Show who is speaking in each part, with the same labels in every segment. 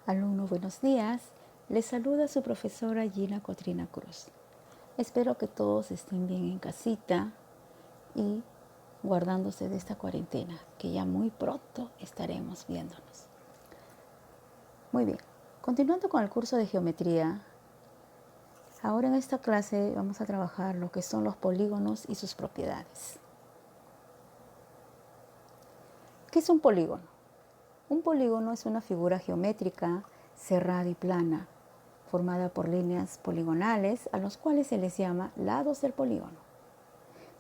Speaker 1: Alumnos, buenos días. Les saluda su profesora Gina Cotrina Cruz. Espero que todos estén bien en casita y guardándose de esta cuarentena, que ya muy pronto estaremos viéndonos. Muy bien, continuando con el curso de geometría, ahora en esta clase vamos a trabajar lo que son los polígonos y sus propiedades. ¿Qué es un polígono? Un polígono es una figura geométrica cerrada y plana, formada por líneas poligonales a los cuales se les llama lados del polígono.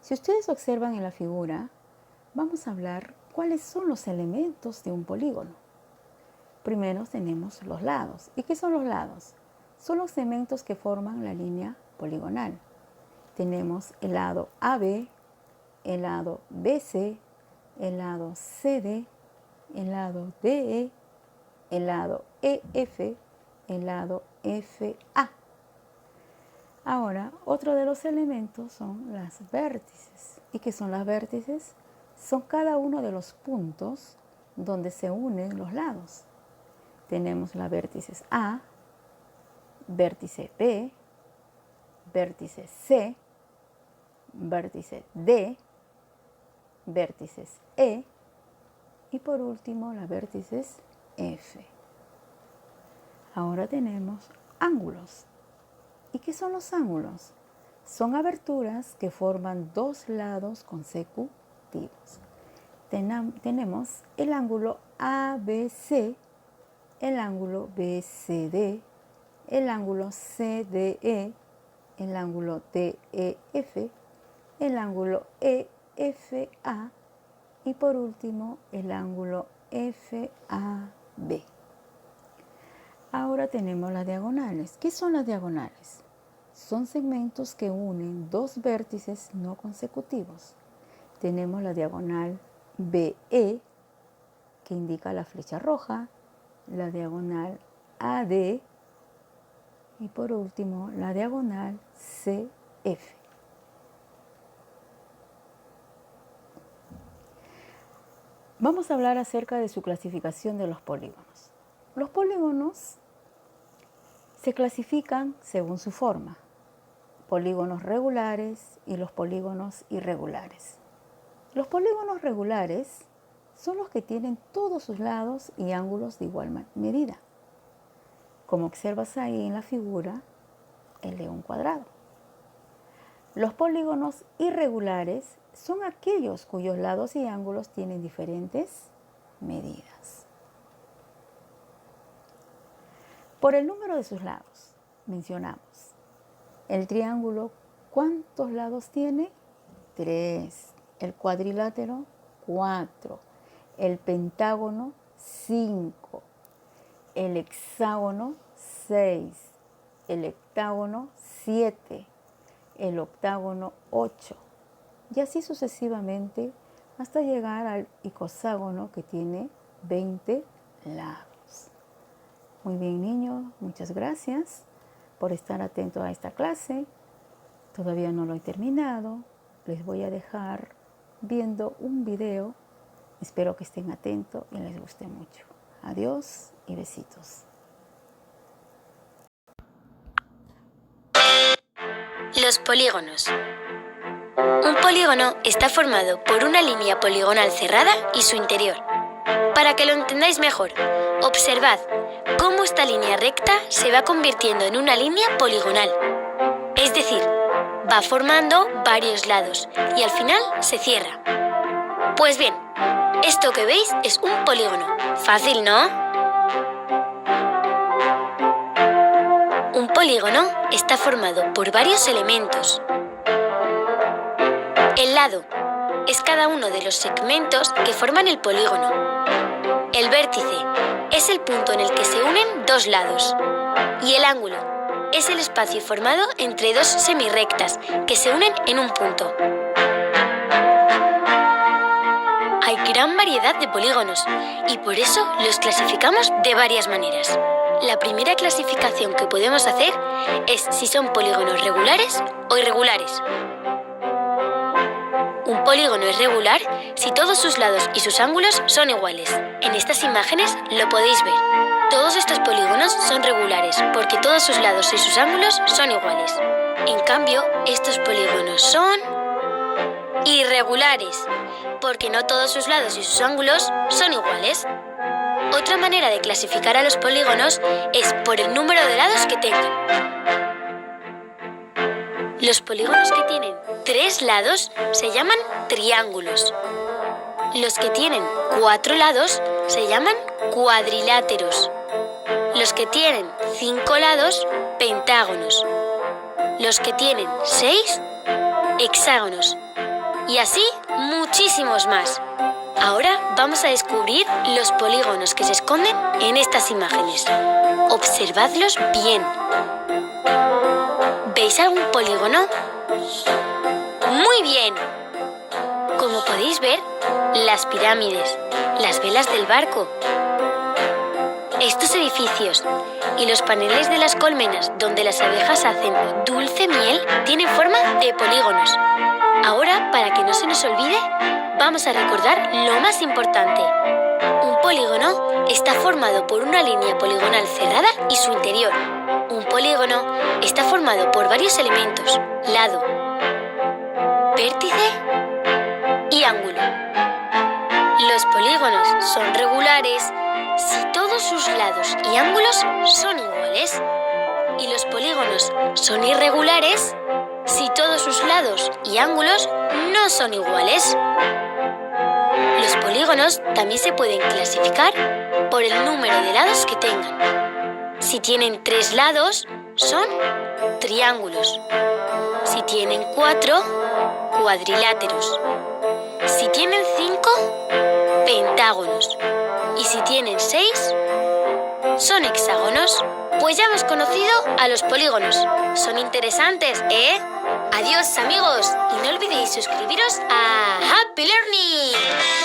Speaker 1: Si ustedes observan en la figura, vamos a hablar cuáles son los elementos de un polígono. Primero tenemos los lados. ¿Y qué son los lados? Son los segmentos que forman la línea poligonal. Tenemos el lado AB, el lado BC, el lado CD, el lado DE, el lado EF, el lado FA. Ahora, otro de los elementos son las vértices. ¿Y qué son las vértices? Son cada uno de los puntos donde se unen los lados. Tenemos las vértices A, vértice B, vértice C, vértice D, vértices E y por último las vértices F. Ahora tenemos ángulos. ¿Y qué son los ángulos? Son aberturas que forman dos lados consecutivos. Tenemos el ángulo ABC, el ángulo BCD, el ángulo CDE, el ángulo DEF, el ángulo EFA y por último el ángulo FAB. Ahora tenemos las diagonales. ¿Qué son las diagonales? Son segmentos que unen dos vértices no consecutivos. Tenemos la diagonal BE, que indica la flecha roja, la diagonal AD y por último la diagonal CF. Vamos a hablar acerca de su clasificación de los polígonos. Los polígonos se clasifican según su forma, polígonos regulares y los polígonos irregulares. Los polígonos regulares son los que tienen todos sus lados y ángulos de igual medida. Como observas ahí en la figura, el de un cuadrado. Los polígonos irregulares son aquellos cuyos lados y ángulos tienen diferentes medidas. Por el número de sus lados, mencionamos. El triángulo, ¿cuántos lados tiene? 3. El cuadrilátero, 4. El pentágono, 5. El hexágono, 6. El heptágono, 7. El octágono, 8. Y así sucesivamente hasta llegar al icoságono que tiene 20 lados. Muy bien, niños, muchas gracias por estar atentos a esta clase. Todavía no lo he terminado. Les voy a dejar viendo un video. Espero que estén atentos y les guste mucho. Adiós y besitos.
Speaker 2: Los polígonos. Un polígono está formado por una línea poligonal cerrada y su interior. Para que lo entendáis mejor, observad cómo esta línea recta se va convirtiendo en una línea poligonal. Es decir, va formando varios lados y al final se cierra. Pues bien, esto que veis es un polígono. Fácil, ¿no? Un polígono está formado por varios elementos. El lado es cada uno de los segmentos que forman el polígono. El vértice es el punto en el que se unen dos lados. Y el ángulo es el espacio formado entre dos semirrectas que se unen en un punto. Hay gran variedad de polígonos y por eso los clasificamos de varias maneras. La primera clasificación que podemos hacer es si son polígonos regulares o irregulares. Un polígono es regular si todos sus lados y sus ángulos son iguales. En estas imágenes lo podéis ver. Todos estos polígonos son regulares porque todos sus lados y sus ángulos son iguales. En cambio, estos polígonos son irregulares porque no todos sus lados y sus ángulos son iguales. Otra manera de clasificar a los polígonos es por el número de lados que tengan. Los polígonos que tienen 3 lados se llaman triángulos. Los que tienen 4 lados se llaman cuadriláteros. Los que tienen 5 lados, pentágonos. Los que tienen 6, hexágonos. Y así muchísimos más. Ahora vamos a descubrir los polígonos que se esconden en estas imágenes. Observadlos bien. ¿Veis algún polígono? ¡Muy bien! Como podéis ver, las pirámides, las velas del barco, estos edificios y los paneles de las colmenas donde las abejas hacen dulce miel tienen forma de polígonos. Ahora, para que no se nos olvide, vamos a recordar lo más importante. Un polígono está formado por una línea poligonal cerrada y su interior. Un polígono está formado por varios elementos: lado, vértice y ángulo. Los polígonos son regulares si todos sus lados y ángulos son iguales. Y los polígonos son irregulares si todos sus lados y ángulos no son iguales. Los polígonos también se pueden clasificar por el número de lados que tengan. Si tienen 3 lados, son triángulos. Si tienen 4, cuadriláteros. Si tienen 5, pentágonos. Y si tienen 6, son hexágonos. Pues ya hemos conocido a los polígonos. Son interesantes, ¿eh? Adiós, amigos, y no olvidéis suscribiros a Happy Learning.